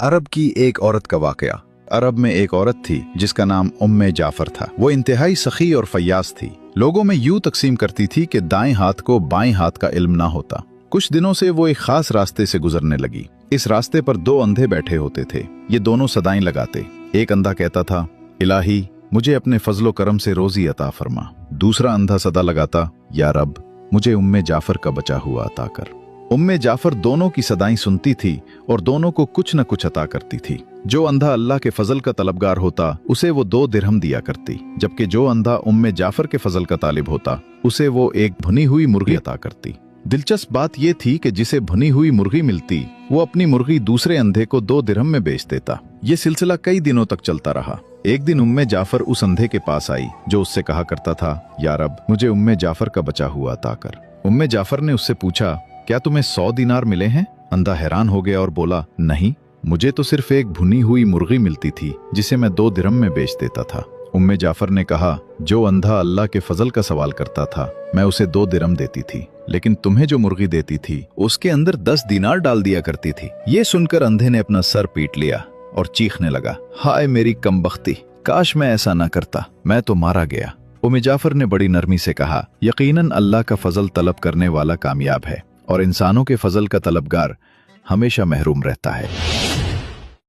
अरब की एक औरत का वाकया। अरब में एक औरत थी जिसका नाम उम्मे जाफर था। वो इंतहाई सखी और फयाज थी। लोगों में यूं तकसीम करती थी कि दाएं हाथ को बाएं हाथ का इल्म ना होता। कुछ दिनों से वो एक खास रास्ते से गुजरने लगी। इस रास्ते पर दो अंधे बैठे होते थे। ये दोनों सदाएं लगाते। एक अंधा कहता था, इलाही मुझे अपने फजलो करम से रोजी अता फरमा। दूसरा अंधा सदा लगाता, या रब मुझे उम्मे जाफर का बचा हुआ अता कर। उम्मे जाफर दोनों की सदाएं सुनती थी और दोनों को कुछ न कुछ अता करती थी। जो अंधा अल्लाह के फजल का तलबगार होता उसे वो 2 दिरहम दिया करती, जबकि जो अंधा उम्मे जाफर के फजल का तालिब होता उसे वो एक भुनी हुई मुर्गी अता करती। दिलचस्प बात यह थी कि जिसे भुनी हुई मुर्गी मिलती वो अपनी मुर्गी दूसरे अंधे को 2 दिरहम में बेच देता। ये सिलसिला कई दिनों तक चलता रहा। एक दिन उम्मे जाफर उस अंधे के पास आई जो उससे कहा करता था, या रब मुझे उम्मे जाफर का बचा हुआ अता कर। उम्मे जाफर ने उससे पूछा, क्या तुम्हें 100 दिनार मिले हैं? अंधा हैरान हो गया और बोला, नहीं, मुझे तो सिर्फ एक भुनी हुई मुर्गी मिलती थी जिसे मैं 2 दिरहम में बेच देता था। उम्मे जाफर ने कहा, जो अंधा अल्लाह के फजल का सवाल करता था मैं उसे 2 दिरहम देती थी, लेकिन तुम्हें जो मुर्गी देती थी उसके अंदर 10 दिनार डाल दिया करती थी। ये सुनकर अंधे ने अपना सर पीट लिया और चीखने लगा, हाय मेरी कमबख्ती, काश मैं ऐसा ना करता, मैं तो मारा गया। उम्मे जाफर ने बड़ी नरमी से कहा, यकीनन अल्लाह का फजल तलब करने वाला कामयाब है और इंसानों के फजल का तलबगार हमेशा महरूम रहता है।